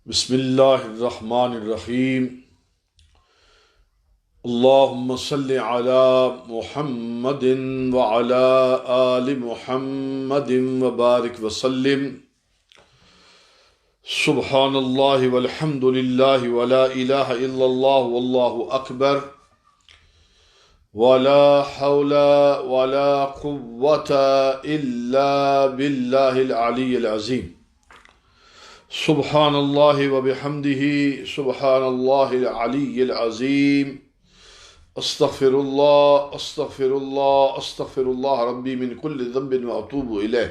بسم اللہ الرحمن الرحیم اللہم صلی علی محمد وعلی آل محمد وبارک وسلم سبحان اللہ والحمد للہ ولا الہ الا اللہ واللہ اکبر ولا حول ولا قوة الا باللہ العلی العظیم سبحان اللہ وبحمدہ سبحان اللہ العلی العظیم استغفر اللہ استغفر اللہ استغفر اللہ ربی من کل ذنب واتوب الیہ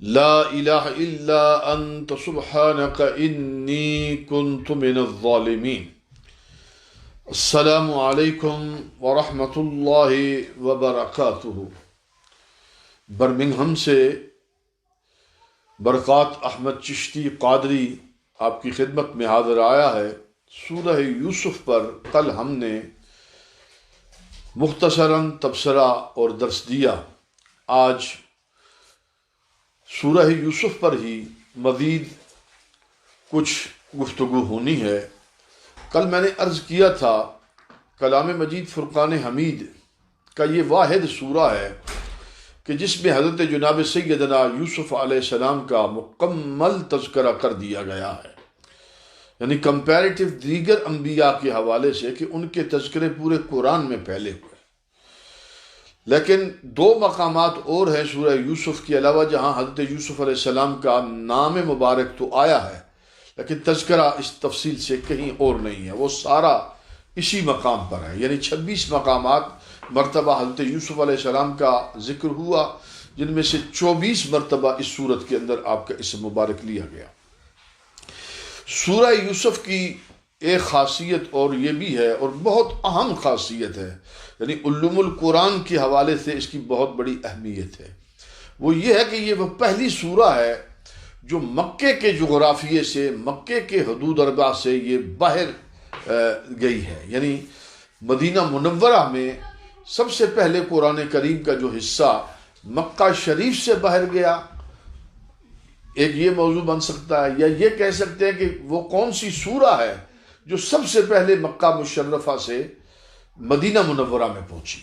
لا الہ الا انت سبحانک انی کنت من الظالمین۔ السلام علیکم ورحمۃ اللہ وبرکاتہ۔ برمنگھم سے برکات احمد چشتی قادری آپ کی خدمت میں حاضر آیا ہے۔ سورہ یوسف پر کل ہم نے مختصراً تبصرہ اور درس دیا۔ آج سورہ یوسف پر ہی مزید کچھ گفتگو ہونی ہے۔ کل میں نے عرض کیا تھا کلام مجید فرقان حمید کا یہ واحد سورہ ہے کہ جس میں حضرت جناب سیدنا یوسف علیہ السلام کا مکمل تذکرہ کر دیا گیا ہے، یعنی کمپیریٹیو دیگر انبیاء کے حوالے سے کہ ان کے تذکرے پورے قرآن میں پھیلے ہوئے۔ لیکن دو مقامات اور ہیں سورہ یوسف کے علاوہ جہاں حضرت یوسف علیہ السلام کا نام مبارک تو آیا ہے لیکن تذکرہ اس تفصیل سے کہیں اور نہیں ہے، وہ سارا اسی مقام پر ہے، یعنی 26 مقامات مرتبہ حضرت یوسف علیہ السلام کا ذکر ہوا، جن میں سے 24 مرتبہ اس سورت کے اندر آپ کا اسم مبارک لیا گیا۔ سورہ یوسف کی ایک خاصیت اور یہ بھی ہے، اور بہت اہم خاصیت ہے، یعنی علوم القرآن کے حوالے سے اس کی بہت بڑی اہمیت ہے، وہ یہ ہے کہ یہ وہ پہلی سورہ ہے جو مکے کے جغرافیے سے، مکے کے حدود اربع سے یہ باہر گئی ہے، یعنی مدینہ منورہ میں سب سے پہلے قرآن کریم کا جو حصہ مکہ شریف سے باہر گیا، ایک یہ موضوع بن سکتا ہے، یا یہ کہہ سکتے ہیں کہ وہ کون سی سورہ ہے جو سب سے پہلے مکہ مشرفہ سے مدینہ منورہ میں پہنچی۔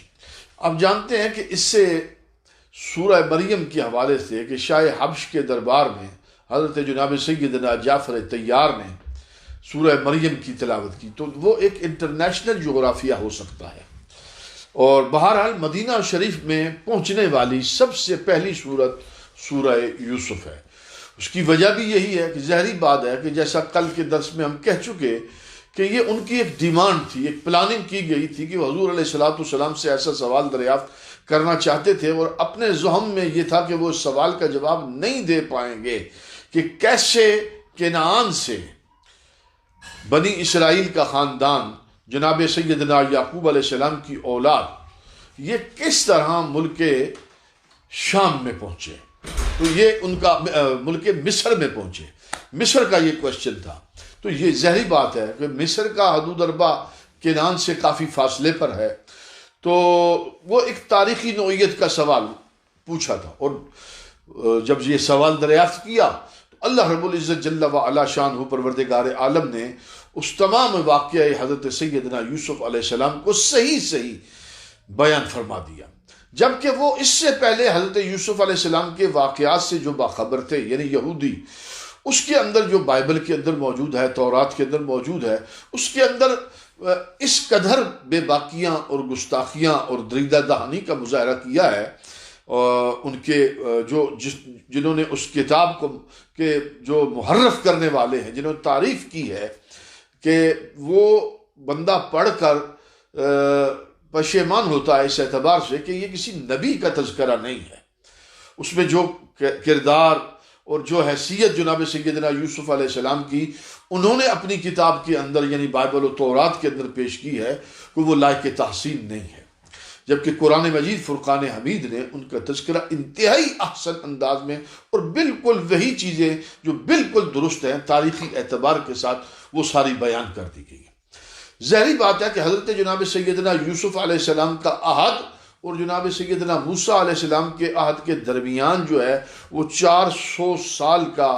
اب جانتے ہیں کہ اس سے سورہ مریم کے حوالے سے کہ شاہ حبش کے دربار میں حضرت جناب سیدنا جعفر طیار نے سورہ مریم کی تلاوت کی، تو وہ ایک انٹرنیشنل جغرافیہ ہو سکتا ہے، اور بہرحال مدینہ شریف میں پہنچنے والی سب سے پہلی سورت سورہ یوسف ہے۔ اس کی وجہ بھی یہی ہے کہ ظاہری بات ہے کہ جیسا کل کے درس میں ہم کہہ چکے کہ یہ ان کی ایک ڈیمانڈ تھی، ایک پلاننگ کی گئی تھی کہ حضور علیہ السلام سے ایسا سوال دریافت کرنا چاہتے تھے، اور اپنے ذہن میں یہ تھا کہ وہ اس سوال کا جواب نہیں دے پائیں گے کہ کیسے کنعان سے بنی اسرائیل کا خاندان، جناب سیدنا یعقوب علیہ السلام کی اولاد، یہ کس طرح ملک شام میں پہنچے، تو یہ ان کا ملک مصر میں پہنچے، مصر کا یہ کوشچن تھا۔ تو یہ ظاہری بات ہے کہ مصر کا حدود اربع کنعان سے کافی فاصلے پر ہے، تو وہ ایک تاریخی نوعیت کا سوال پوچھا تھا، اور جب یہ سوال دریافت کیا تو اللہ رب العزت جل وعلا شانہ پروردگار عالم نے اس تمام واقعہ حضرت سیدنا یوسف علیہ السلام کو صحیح بیان فرما دیا، جبکہ وہ اس سے پہلے حضرت یوسف علیہ السلام کے واقعات سے جو باخبر تھے، یعنی یہودی، اس کے اندر جو بائبل کے اندر موجود ہے، تورات کے اندر موجود ہے، اس کے اندر اس قدر بے باکیاں اور گستاخیاں اور دریدہ دہانی کا مظاہرہ کیا ہے، ان کے جنہوں نے اس کتاب کو کہ جو محرف کرنے والے ہیں، جنہوں نے تعریف کی ہے کہ وہ بندہ پڑھ کر پشیمان ہوتا ہے اس اعتبار سے کہ یہ کسی نبی کا تذکرہ نہیں ہے، اس میں جو کردار اور جو حیثیت جناب سیدنا یوسف علیہ السلام کی انہوں نے اپنی کتاب کے اندر یعنی بائبل و تورات کے اندر پیش کی ہے کہ وہ لائق تحسین نہیں ہے، جبکہ قرآن مجید فرقان حمید نے ان کا تذکرہ انتہائی احسن انداز میں اور بالکل وہی چیزیں جو بالکل درست ہیں تاریخی اعتبار کے ساتھ وہ ساری بیان کر دی گئی ہے۔ ظاہری بات ہے کہ حضرت جناب سیدنا یوسف علیہ السلام کا عہد اور جناب سیدنا موسیٰ علیہ السلام کے عہد کے درمیان جو ہے وہ 400 سال کا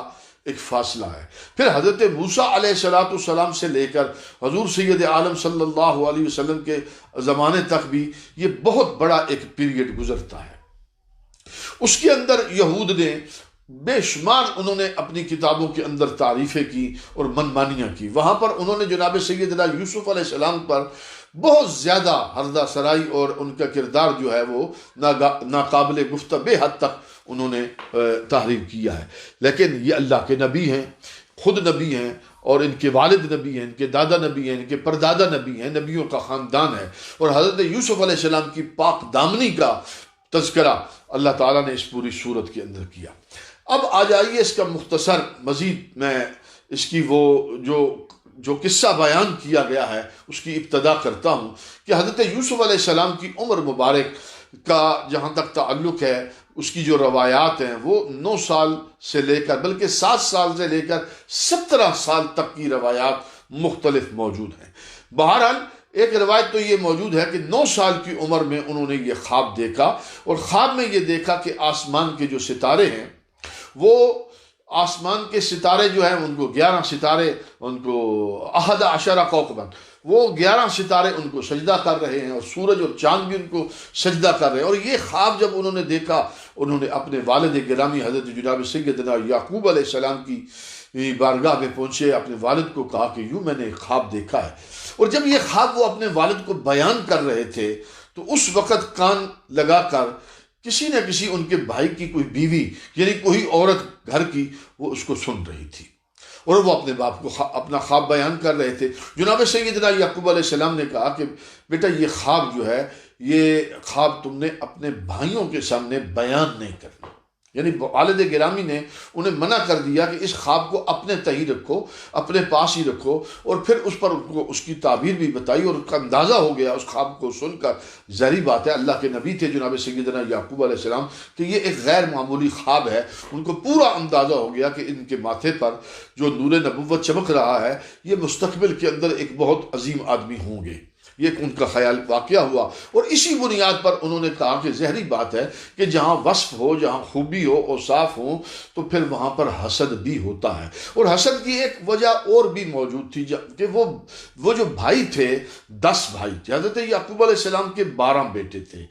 ایک فاصلہ ہے۔ پھر حضرت موسیٰ علیہ السلام سے لے کر حضور سید عالم صلی اللہ علیہ وسلم کے زمانے تک بھی یہ بہت بڑا ایک پیریڈ گزرتا ہے۔ اس کے اندر یہود نے بے شمار انہوں نے اپنی کتابوں کے اندر تعریفیں کی اور منمانیاں کی۔ وہاں پر انہوں نے جناب سیدنا یوسف علیہ السلام پر بہت زیادہ ہردہ سرائی اور ان کا کردار جو ہے وہ ناقابل گفتہ بے حد تک انہوں نے تحریر کیا ہے۔ لیکن یہ اللہ کے نبی ہیں، خود نبی ہیں، اور ان کے والد نبی ہیں، ان کے دادا نبی ہیں، ان کے پردادا نبی ہیں، نبیوں کا خاندان ہے، اور حضرت یوسف علیہ السلام کی پاک دامنی کا تذکرہ اللہ تعالیٰ نے اس پوری صورت کے اندر کیا۔ اب آ جائیے اس کا مختصر مزید میں اس کی وہ جو قصہ بیان کیا گیا ہے اس کی ابتدا کرتا ہوں کہ حضرت یوسف علیہ السلام کی عمر مبارک کا جہاں تک تعلق ہے، اس کی جو روایات ہیں وہ 9 سال سے لے کر بلکہ 7 سال سے لے کر 17 سال تک کی روایات مختلف موجود ہیں۔ بہرحال ایک روایت تو یہ موجود ہے کہ 9 سال کی عمر میں انہوں نے یہ خواب دیکھا، اور خواب میں یہ دیکھا کہ آسمان کے جو ستارے ہیں وہ آسمان کے ستارے جو ہیں ان کو 11 ستارے، ان کو 11 کوكباً، وہ 11 ستارے ان کو سجدہ کر رہے ہیں، اور سورج اور چاند بھی ان کو سجدہ کر رہے ہیں۔ اور یہ خواب جب انہوں نے دیکھا، انہوں نے اپنے والد گرامی حضرت جناب سیدنا یعقوب علیہ السلام کی بارگاہ میں پہنچے، اپنے والد کو کہا کہ یوں میں نے ایک خواب دیکھا ہے۔ اور جب یہ خواب وہ اپنے والد کو بیان کر رہے تھے تو اس وقت کان لگا کر کسی نہ کسی ان کے بھائی کی کوئی بیوی، یعنی کوئی عورت گھر کی، وہ اس کو سن رہی تھی، اور وہ اپنے باپ کو اپنا خواب بیان کر رہے تھے۔ جناب سیدنا یعقوب علیہ السلام نے کہا کہ بیٹا یہ خواب جو ہے، یہ خواب تم نے اپنے بھائیوں کے سامنے بیان نہیں کرنا، یعنی والد گرامی نے انہیں منع کر دیا کہ اس خواب کو اپنے تہی رکھو، اپنے پاس ہی رکھو، اور پھر اس پر ان کو اس کی تعبیر بھی بتائی، اور ان کا اندازہ ہو گیا اس خواب کو سن کر۔ ظاہری بات ہے اللہ کے نبی تھے جناب سیدنا یعقوب علیہ السلام کہ یہ ایک غیر معمولی خواب ہے، ان کو پورا اندازہ ہو گیا کہ ان کے ماتھے پر جو نور نبوت چمک رہا ہے یہ مستقبل کے اندر ایک بہت عظیم آدمی ہوں گے۔ یہ ان کا خیال واقعہ ہوا، اور اسی بنیاد پر انہوں نے کہا کہ ظاہری بات ہے کہ جہاں وصف ہو، جہاں خوبی ہو، اوصاف ہوں، تو پھر وہاں پر حسد بھی ہوتا ہے۔ اور حسد کی ایک وجہ اور بھی موجود تھی کہ وہ جو بھائی تھے، 10 بھائی تھے، حضرت یعقوب علیہ السلام کے 12 بیٹے تھے،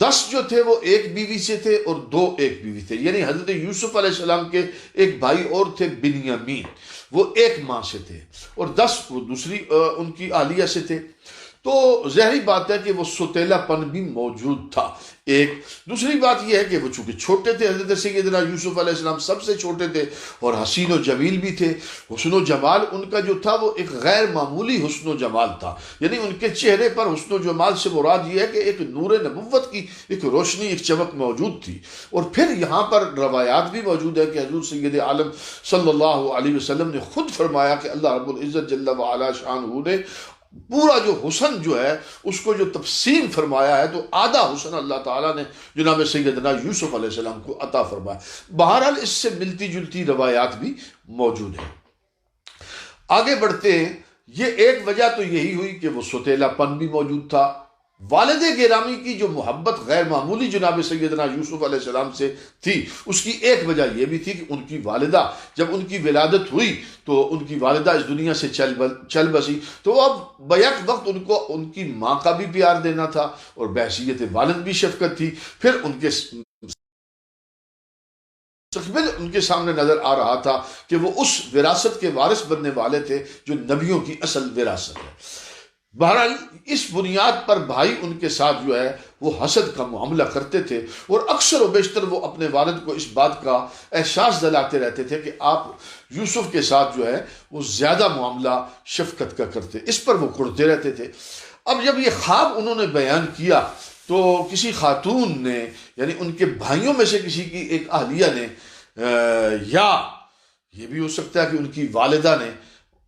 10 جو تھے وہ ایک بیوی سے تھے اور 2 ایک بیوی تھے، یعنی حضرت یوسف علیہ السلام کے ایک بھائی اور تھے بنیامین، وہ ایک ماں سے تھے، اور 10 وہ دوسری ان کی اہلیہ سے تھے۔ تو ظاہری بات ہے کہ وہ ستیلا پن بھی موجود تھا۔ ایک دوسری بات یہ ہے کہ وہ چونکہ چھوٹے تھے، حضرت سیدنا یوسف علیہ السلام سب سے چھوٹے تھے، اور حسین و جمیل بھی تھے۔ حسن و جمال ان کا جو تھا وہ ایک غیر معمولی حسن و جمال تھا، یعنی ان کے چہرے پر حسن و جمال سے مراد یہ ہے کہ ایک نور نبوت کی ایک روشنی، ایک چمک موجود تھی۔ اور پھر یہاں پر روایات بھی موجود ہے کہ حضور سید عالم صلی اللہ علیہ وسلم نے خود فرمایا کہ اللہ رب العزت جل وعلا شانہ نے پورا جو حسن جو ہے اس کو جو تقسیم فرمایا ہے، تو آدھا حسن اللہ تعالیٰ نے جناب سیدنا یوسف علیہ السلام کو عطا فرمایا۔ بہرحال اس سے ملتی جلتی روایات بھی موجود ہیں۔ آگے بڑھتے ہیں، یہ ایک وجہ تو یہی ہوئی کہ وہ ستیلا پن بھی موجود تھا۔ والد گرامی کی جو محبت غیر معمولی جناب سیدنا یوسف علیہ السلام سے تھی، اس کی ایک وجہ یہ بھی تھی کہ ان کی والدہ جب ان کی ولادت ہوئی تو ان کی والدہ اس دنیا سے چل بسی، تو اب بیک وقت ان کو ان کی ماں کا بھی پیار دینا تھا، اور بحیثیت والد بھی شفقت تھی۔ پھر ان کے مستقبل ان کے سامنے نظر آ رہا تھا کہ وہ اس وراثت کے وارث بننے والے تھے جو نبیوں کی اصل وراثت ہے۔ بہرحال اس بنیاد پر بھائی ان کے ساتھ جو ہے وہ حسد کا معاملہ کرتے تھے، اور اکثر و بیشتر وہ اپنے والد کو اس بات کا احساس دلاتے رہتے تھے کہ آپ یوسف کے ساتھ جو ہے وہ زیادہ معاملہ شفقت کا کرتے، اس پر وہ کڑتے رہتے تھے۔ اب جب یہ خواب انہوں نے بیان کیا تو کسی خاتون نے، یعنی ان کے بھائیوں میں سے کسی کی ایک اہلیہ نے، یا یہ بھی ہو سکتا ہے کہ ان کی والدہ نے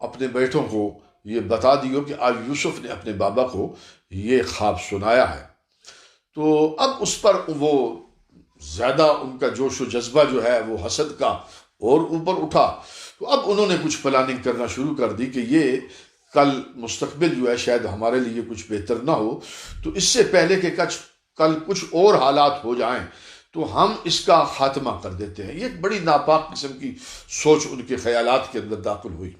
اپنے بیٹوں کو یہ بتا دیو کہ آج یوسف نے اپنے بابا کو یہ خواب سنایا ہے، تو اب اس پر وہ زیادہ ان کا جوش و جذبہ جو ہے وہ حسد کا اور اوپر اٹھا۔ تو اب انہوں نے کچھ پلاننگ کرنا شروع کر دی کہ یہ کل مستقبل جو ہے شاید ہمارے لیے کچھ بہتر نہ ہو، تو اس سے پہلے کہ کل کچھ اور حالات ہو جائیں تو ہم اس کا خاتمہ کر دیتے ہیں۔ یہ ایک بڑی ناپاک قسم کی سوچ ان کے خیالات کے اندر داخل ہوئی۔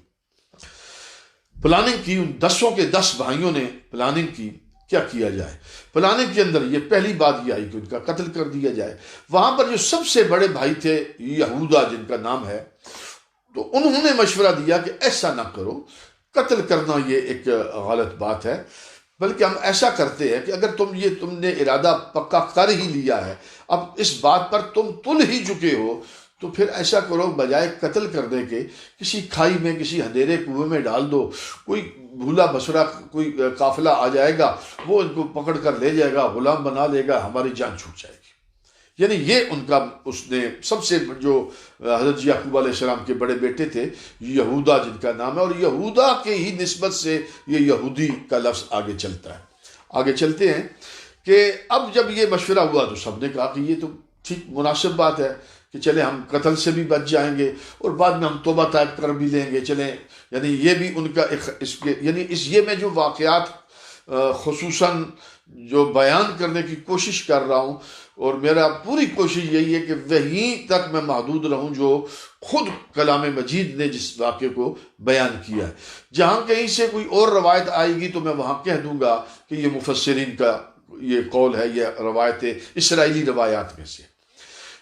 پلاننگ کی، ان 10 کے 10 بھائیوں نے پلاننگ کی کیا کیا جائے۔ پلاننگ کے اندر یہ پہلی بات یہ آئی کہ ان کا قتل کر دیا جائے۔ وہاں پر جو سب سے بڑے بھائی تھے یہودا جن کا نام ہے، تو انہوں نے مشورہ دیا کہ ایسا نہ کرو، قتل کرنا یہ ایک غلط بات ہے، بلکہ ہم ایسا کرتے ہیں کہ اگر تم نے ارادہ پکا کر ہی لیا ہے، اب اس بات پر تم تل ہی چکے ہو، تو پھر ایسا کرو، بجائے قتل کرنے کے کسی کھائی میں، کسی اندھیرے کنویں میں ڈال دو، کوئی بھولا بسرا کوئی قافلہ آ جائے گا، وہ ان کو پکڑ کر لے جائے گا، غلام بنا لے گا، ہماری جان چھوٹ جائے گی۔ یعنی یہ ان کا، اس نے سب سے جو حضرت یعقوب علیہ السلام کے بڑے بیٹے تھے یہودا جن کا نام ہے، اور یہودا کے ہی نسبت سے یہ یہودی کا لفظ آگے چلتا ہے۔ آگے چلتے ہیں کہ اب جب یہ مشورہ ہوا تو سب نے کہا کہ یہ تو ٹھیک مناسب بات ہے کہ چلے ہم قتل سے بھی بچ جائیں گے اور بعد میں ہم توبہ طائب کر بھی لیں گے، چلیں۔ یعنی یہ بھی ان کا یہ میں جو واقعات خصوصاً جو بیان کرنے کی کوشش کر رہا ہوں، اور میرا پوری کوشش یہی ہے کہ وہیں تک میں محدود رہوں جو خود کلام مجید نے جس واقعے کو بیان کیا ہے۔ جہاں کہیں سے کوئی اور روایت آئے گی تو میں وہاں کہہ دوں گا کہ یہ مفسرین کا یہ قول ہے، یہ روایت اسرائیلی روایات میں سے۔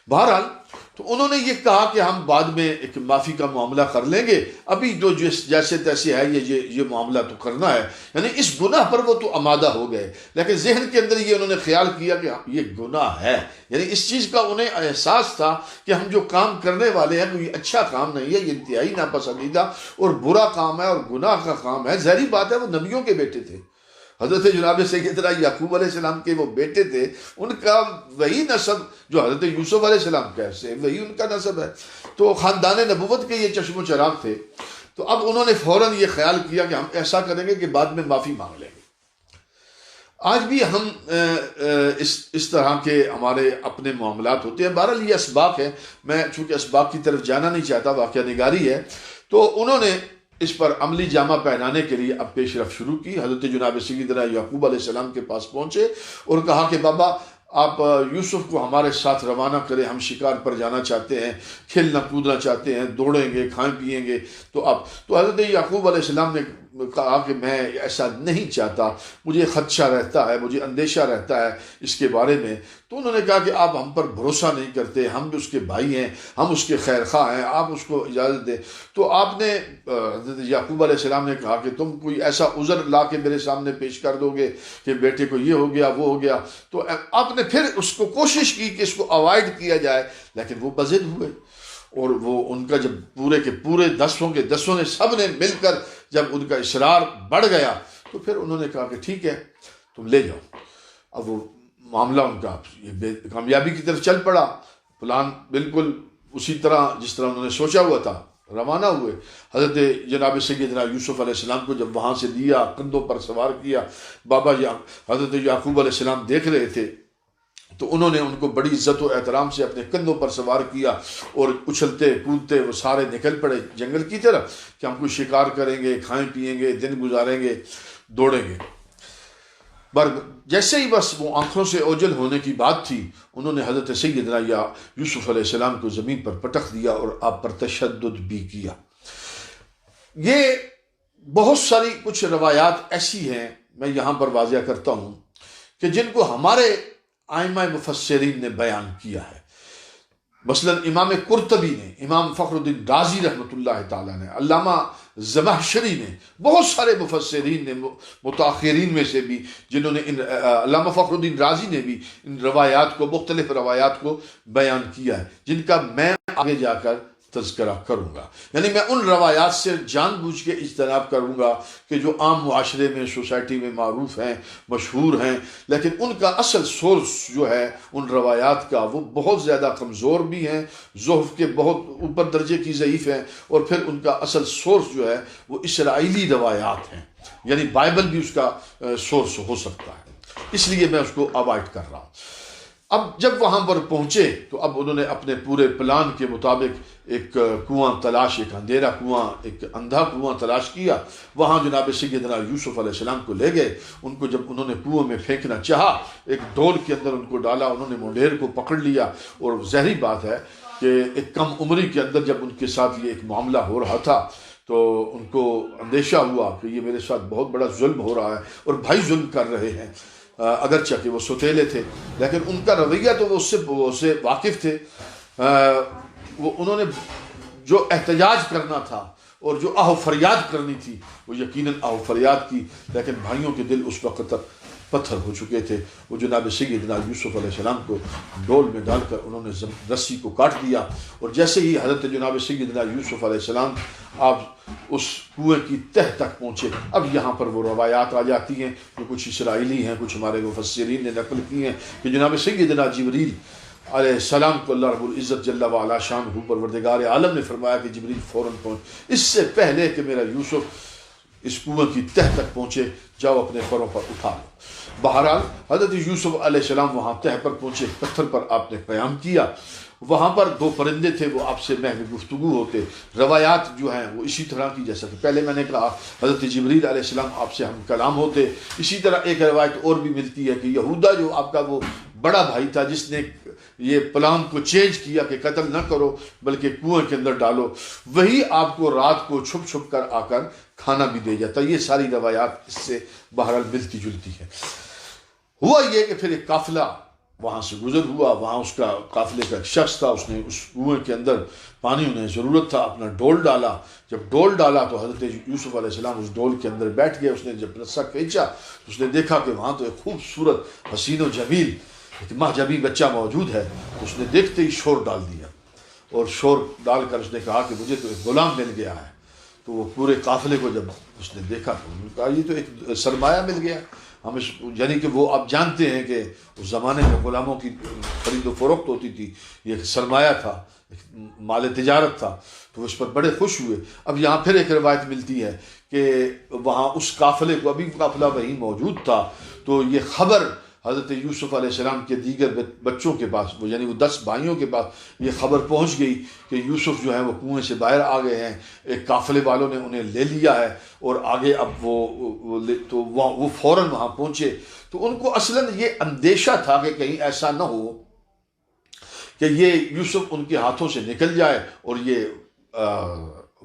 بہرحال تو انہوں نے یہ کہا کہ ہم بعد میں ایک معافی کا معاملہ کر لیں گے، ابھی جو جیسے تیسے ہے یہ معاملہ تو کرنا ہے۔ یعنی اس گناہ پر وہ تو آمادہ ہو گئے، لیکن ذہن کے اندر یہ انہوں نے خیال کیا کہ یہ گناہ ہے۔ یعنی اس چیز کا انہیں احساس تھا کہ ہم جو کام کرنے والے ہیں یہ اچھا کام نہیں ہے، یہ انتہائی ناپسندیدہ اور برا کام ہے اور گناہ کا کام ہے۔ ظاہری بات ہے وہ نبیوں کے بیٹے تھے، حضرت جناب سیدنا یعقوب علیہ السلام کے وہ بیٹے تھے، ان کا وہی نسب جو حضرت یوسف علیہ السلام کیسے وہی ان کا نسب ہے، تو خاندان نبوت کے یہ چشم و چراغ تھے۔ تو اب انہوں نے فوراً یہ خیال کیا کہ ہم ایسا کریں گے کہ بعد میں معافی مانگ لیں گے۔ آج بھی ہم اس طرح کے ہمارے اپنے معاملات ہوتے ہیں۔ بہرحال یہ اسباق ہے، میں چونکہ اسباق کی طرف جانا نہیں چاہتا، واقعہ نگاری ہے، تو انہوں نے اس پر عملی جامہ پہنانے کے لیے اب پیش رفت شروع کی۔ حضرت جناب سیدنا یعقوب علیہ السلام کے پاس پہنچے اور کہا کہ بابا آپ یوسف کو ہمارے ساتھ روانہ کریں، ہم شکار پر جانا چاہتے ہیں، کھیلنا کودنا چاہتے ہیں، دوڑیں گے، کھائیں پیئیں گے۔ تو حضرت یعقوب علیہ السلام نے کہا کہ میں ایسا نہیں چاہتا، مجھے خدشہ رہتا ہے، مجھے اندیشہ رہتا ہے اس کے بارے میں۔ تو انہوں نے کہا کہ آپ ہم پر بھروسہ نہیں کرتے، ہم بھی اس کے بھائی ہیں، ہم اس کے خیر خواہ ہیں، آپ اس کو اجازت دیں۔ تو آپ نے حضرت یعقوب علیہ السلام نے کہا کہ تم کوئی ایسا عذر لا کے میرے سامنے پیش کر دو گے کہ بیٹے کو یہ ہو گیا وہ ہو گیا۔ تو آپ نے پھر اس کو کوشش کی کہ اس کو اوائڈ کیا جائے، لیکن وہ بضد ہوئے، اور وہ ان کا جب پورے کے پورے 10 کے 10 نے سب نے مل کر جب ان کا اصرار بڑھ گیا تو پھر انہوں نے کہا کہ ٹھیک ہے تم لے جاؤ۔ اب وہ معاملہ ان کا یہ کامیابی کی طرف چل پڑا، پلان بالکل اسی طرح جس طرح انہوں نے سوچا ہوا تھا۔ روانہ ہوئے، حضرت جناب سیدنا یوسف علیہ السلام کو جب وہاں سے لیا، کندھوں پر سوار کیا، بابا حضرت یعقوب علیہ السلام دیکھ رہے تھے، تو انہوں نے ان کو بڑی عزت و احترام سے اپنے کندھوں پر سوار کیا اور اچھلتے کودتے وہ سارے نکل پڑے جنگل کی طرف کہ ہم کوئی شکار کریں گے، کھائیں پیئیں گے، دن گزاریں گے، دوڑیں گے۔ جیسے ہی بس وہ آنکھوں سے اوجھل ہونے کی بات تھی، انہوں نے حضرت سیدنا یوسف علیہ السلام کو زمین پر پٹخ دیا اور آپ پر تشدد بھی کیا۔ یہ بہت ساری کچھ روایات ایسی ہیں، میں یہاں پر واضح کرتا ہوں کہ جن کو ہمارے ائمہ مفسرین نے بیان کیا ہے۔ مثلا امام قرطبی نے، امام فخر الدین رازی رحمۃ اللہ تعالیٰ نے، علامہ زمخشری نے، بہت سارے مفسرین نے متاخرین میں سے بھی جنہوں نے علامہ فخر الدین رازی نے بھی ان روایات کو، مختلف روایات کو بیان کیا ہے، جن کا میں آگے جا کر تذکرہ کروں گا۔ یعنی میں ان روایات سے جان بوجھ کے اجتناب کروں گا کہ جو عام معاشرے میں، سوسائٹی میں معروف ہیں، مشہور ہیں، لیکن ان کا اصل سورس جو ہے ان روایات کا وہ بہت زیادہ کمزور بھی ہیں، ضعف کے بہت اوپر درجے کی ضعیف ہیں، اور پھر ان کا اصل سورس جو ہے وہ اسرائیلی روایات ہیں، یعنی بائبل بھی اس کا سورس ہو سکتا ہے، اس لیے میں اس کو اوائڈ کر رہا ہوں۔ اب جب وہاں پر پہنچے تو اب انہوں نے اپنے پورے پلان کے مطابق ایک کنواں تلاش، ایک اندھیرا کنواں، ایک اندھا کنواں تلاش کیا. وہاں جناب سیدنا یوسف علیہ السلام کو لے گئے. ان کو جب انہوں نے کنویں میں پھینکنا چاہا، ایک ڈول کے اندر ان کو ڈالا، انہوں نے منڈیر کو پکڑ لیا. اور ظاہری بات ہے کہ ایک کم عمری کے اندر جب ان کے ساتھ یہ ایک معاملہ ہو رہا تھا تو ان کو اندیشہ ہوا کہ یہ میرے ساتھ بہت بڑا ظلم ہو رہا ہے اور بھائی ظلم کر رہے ہیں. اگرچہ کہ وہ سوتیلے تھے لیکن ان کا رویہ تو وہ اس سے واقف تھے. وہ انہوں نے جو احتجاج کرنا تھا اور جو آہ و فریاد کرنی تھی وہ یقیناً آہ و فریاد کی، لیکن بھائیوں کے دل اس وقت تک پتھر ہو چکے تھے. وہ جناب سیدنا یوسف علیہ السلام کو ڈول میں ڈال کر انہوں نے رسی کو کاٹ دیا. اور جیسے ہی حضرت جناب سیدنا یوسف علیہ السلام آپ اس کنویں کی تہ تک پہنچے، اب یہاں پر وہ روایات آ جاتی ہیں جو کچھ اسرائیلی ہیں، کچھ ہمارے مفسرین نے نقل کی ہیں کہ جناب سیدنا جبریل علیہ السلام کو اللہ رب العزت جل وعلا شانہ پروردگار عالم نے فرمایا کہ جبریل فوراً پہنچ، اس سے پہلے کہ میرا یوسف اس کنویں کی تہ تک پہنچے، جاؤ اپنے پروں پر اٹھا لو. بہرحال حضرت یوسف علیہ السلام وہاں تہ پر پہنچے، پتھر پر آپ نے قیام کیا. وہاں پر دو پرندے تھے، وہ آپ سے محو گفتگو ہوتے. روایات جو ہیں وہ اسی طرح کی، جیسا کہ پہلے میں نے کہا حضرت جبریل علیہ السلام آپ سے ہم کلام ہوتے. اسی طرح ایک روایت اور بھی ملتی ہے کہ یہودا جو آپ کا وہ بڑا بھائی تھا جس نے یہ پلان کو چینج کیا کہ قتل نہ کرو بلکہ کنویں کے اندر ڈالو، وہی آپ کو رات کو چھپ چھپ کر آ کر کھانا بھی دے جاتا. یہ ساری روایات اس سے بہرحال ملتی جلتی ہے. ہوا یہ کہ پھر ایک قافلہ وہاں سے گزر ہوا. وہاں اس کا قافلے کا ایک شخص تھا، اس نے اس کنویں کے اندر پانی انہیں ضرورت تھا، اپنا ڈول ڈالا. جب ڈول ڈالا تو حضرت یوسف علیہ السلام اس ڈول کے اندر بیٹھ گئے. اس نے جب رسہ کھینچا تو اس نے دیکھا کہ وہاں تو ایک خوبصورت حسین و جمیل ایک مہجبی بچہ موجود ہے. اس نے دیکھتے ہی شور ڈال دیا اور شور ڈال کر اس نے کہا کہ مجھے تو ایک غلام مل گیا ہے. تو وہ پورے قافلے کو جب اس نے دیکھا تو انہوں نے کہا یہ تو ایک سرمایہ مل گیا ہم اس، یعنی کہ وہ آپ جانتے ہیں کہ اس زمانے میں غلاموں کی خرید و فروخت ہوتی تھی، یہ ایک سرمایہ تھا، ایک مال تجارت تھا. تو اس پر بڑے خوش ہوئے. اب یہاں پھر ایک روایت ملتی ہے کہ وہاں اس قافلے کو، ابھی قافلہ وہیں موجود تھا، تو یہ خبر حضرت یوسف علیہ السلام کے دیگر بچوں کے پاس، وہ یعنی وہ 10 بھائیوں کے پاس یہ خبر پہنچ گئی کہ یوسف جو ہے وہ کنویں سے باہر آ گئے ہیں، ایک قافلے والوں نے انہیں لے لیا ہے اور آگے اب وہ فوراً وہاں پہنچے. تو ان کو اصلاً یہ اندیشہ تھا کہ کہیں ایسا نہ ہو کہ یہ یوسف ان کے ہاتھوں سے نکل جائے اور یہ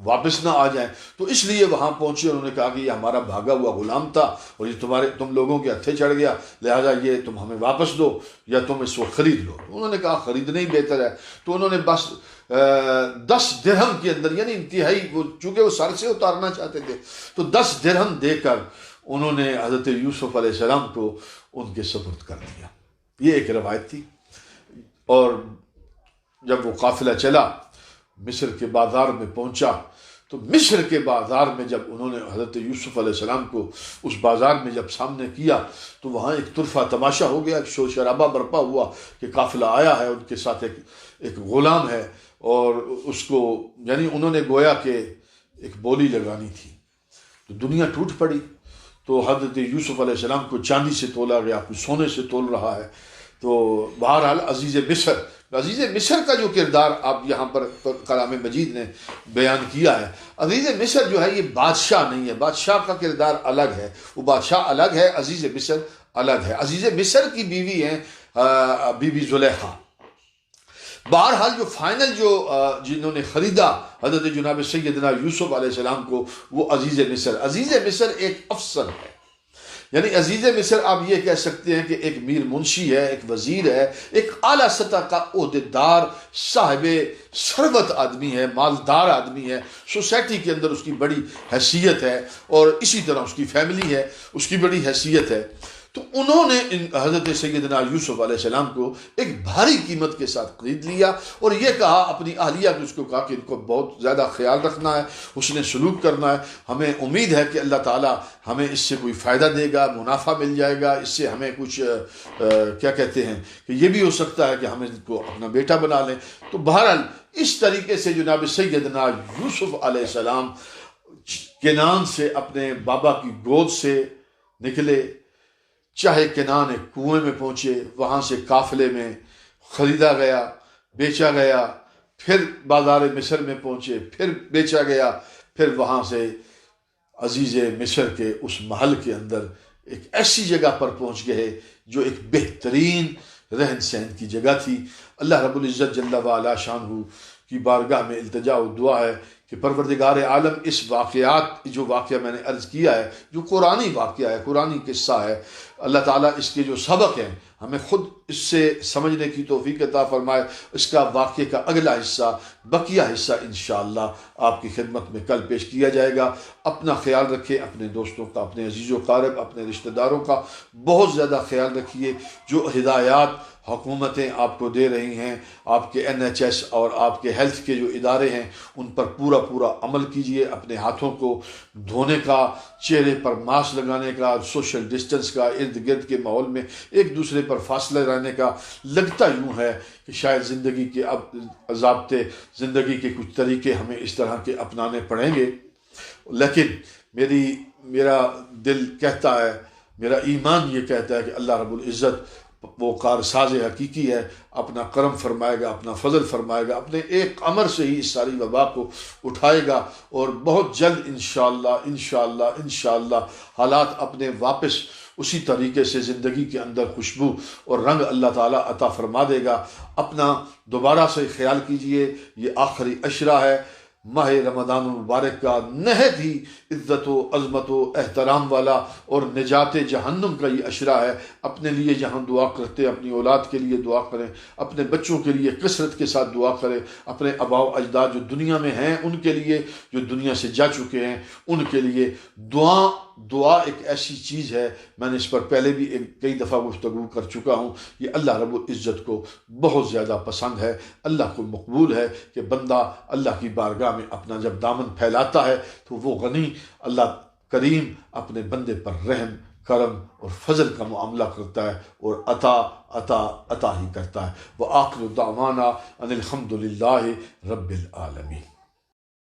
واپس نہ آ جائیں. تو اس لیے وہاں پہنچے. انہوں نے کہا کہ یہ ہمارا بھاگا ہوا غلام تھا اور یہ تم لوگوں کے ہتھے چڑھ گیا، لہذا یہ تم ہمیں واپس دو یا تم اس کو خرید لو. انہوں نے کہا خریدنا ہی بہتر ہے. تو انہوں نے بس 10 درہم کے اندر، یعنی انتہائی، چونکہ وہ سر سے اتارنا چاہتے تھے، تو 10 درہم دے کر انہوں نے حضرت یوسف علیہ السلام کو ان کے سپرد کر دیا. یہ ایک روایت تھی. اور جب وہ قافلہ چلا مصر کے بازار میں پہنچا تو مصر کے بازار میں جب انہوں نے حضرت یوسف علیہ السلام کو اس بازار میں جب سامنے کیا تو وہاں ایک طرفہ تماشا ہو گیا، ایک شور شرابہ برپا ہوا کہ قافلہ آیا ہے، ان کے ساتھ ایک غلام ہے. اور اس کو یعنی انہوں نے گویا کہ ایک بولی لگانی تھی. تو دنیا ٹوٹ پڑی. تو حضرت یوسف علیہ السلام کو چاندی سے تولا گیا، کوئی سونے سے تول رہا ہے. تو بہرحال عزیز مصر کا جو کردار آپ یہاں پر کلام مجید نے بیان کیا ہے، عزیز مصر جو ہے یہ بادشاہ نہیں ہے، بادشاہ کا کردار الگ ہے، وہ بادشاہ الگ ہے، عزیز مصر الگ ہے. عزیز مصر کی بیوی ہیں بی بی زلیخا. بہرحال جو فائنل جنہوں نے خریدا حضرت جناب سیدنا یوسف علیہ السلام کو، وہ عزیز مصر ایک افسر ہے. یعنی عزیز مصر آپ یہ کہہ سکتے ہیں کہ ایک میر منشی ہے، ایک وزیر ہے، ایک اعلیٰ سطح کا عہدیدار، صاحب ثروت آدمی ہے، مالدار آدمی ہے. سوسائٹی کے اندر اس کی بڑی حیثیت ہے اور اسی طرح اس کی فیملی ہے، اس کی بڑی حیثیت ہے. تو انہوں نے حضرت سیدنا یوسف علیہ السلام کو ایک بھاری قیمت کے ساتھ خرید لیا اور یہ کہا اپنی اہلیہ کو، اس کو کہا کہ ان کو بہت زیادہ خیال رکھنا ہے، حسن سلوک کرنا ہے. ہمیں امید ہے کہ اللہ تعالیٰ ہمیں اس سے کوئی فائدہ دے گا، منافع مل جائے گا، اس سے ہمیں کچھ کیا کہتے ہیں کہ یہ بھی ہو سکتا ہے کہ ہم ان کو اپنا بیٹا بنا لیں. تو بہرحال اس طریقے سے جناب سیدنا یوسف علیہ السلام کنعان سے اپنے بابا کی گود سے نکلے. چاہے کنان ایک کنویں میں پہنچے، وہاں سے قافلے میں خریدا گیا، بیچا گیا، پھر بازار مصر میں پہنچے، پھر بیچا گیا، پھر وہاں سے عزیز مصر کے اس محل کے اندر ایک ایسی جگہ پر پہنچ گئے جو ایک بہترین رہن سہن کی جگہ تھی۔ اللہ رب العزت جل وعلا شانہ کی بارگاہ میں التجا و دعا ہے کہ پروردگار عالم اس واقعات، جو واقعہ میں نے عرض کیا ہے، جو قرآنی واقعہ ہے، قرآنی قصہ ہے، اللہ تعالیٰ اس کے جو سبق ہیں ہمیں خود اس سے سمجھنے کی توفیق عطا فرمائے۔ اس کا واقعے کا اگلا حصہ، بقیہ حصہ انشاءاللہ آپ کی خدمت میں کل پیش کیا جائے گا۔ اپنا خیال رکھیں، اپنے دوستوں کا، اپنے عزیز و قارب، اپنے رشتہ داروں کا بہت زیادہ خیال رکھیے۔ جو ہدایات حکومتیں آپ کو دے رہی ہیں، آپ کے NHS اور آپ کے ہیلتھ کے جو ادارے ہیں، ان پر پورا عمل کیجیے۔ اپنے ہاتھوں کو دھونے کا، چہرے پر ماسک لگانے کا، سوشل ڈسٹنس کا، ارد گرد کے ماحول میں ایک دوسرے پر فاصلہ رہنے کا۔ لگتا یوں ہے کہ شاید زندگی کے ضابطے، زندگی کے کچھ طریقے ہمیں اس طرح کے اپنانے پڑیں گے، لیکن میرا دل کہتا ہے، میرا ایمان یہ کہتا ہے کہ اللہ رب العزت وہ کارساز حقیقی ہے، اپنا کرم فرمائے گا، اپنا فضل فرمائے گا، اپنے ایک امر سے ہی اس ساری وبا کو اٹھائے گا، اور بہت جلد انشاءاللہ حالات اپنے واپس اسی طریقے سے زندگی کے اندر خوشبو اور رنگ اللہ تعالیٰ عطا فرما دے گا۔ اپنا دوبارہ سے خیال کیجئے، یہ آخری عشرہ ہے ماہ رمضان المبارک کا، نہایت ہی عزت و عظمت و احترام والا اور نجات جہنم کا یہ عشرہ ہے۔ اپنے لیے جہاں دعا کرتے، اپنی اولاد کے لیے دعا کریں، اپنے بچوں کے لیے کثرت کے ساتھ دعا کریں، اپنے آباء و اجداد جو دنیا میں ہیں ان کے لیے، جو دنیا سے جا چکے ہیں ان کے لیے دعا ایک ایسی چیز ہے، میں نے اس پر پہلے بھی کئی دفعہ گفتگو کر چکا ہوں، یہ اللہ رب العزت کو بہت زیادہ پسند ہے، اللہ کو مقبول ہے کہ بندہ اللہ کی بارگاہ میں اپنا جب دامن پھیلاتا ہے تو وہ غنی اللہ کریم اپنے بندے پر رحم، کرم اور فضل کا معاملہ کرتا ہے اور عطا ہی کرتا ہے۔ وآخر دعوانا ان الحمد للہ رب العالمین۔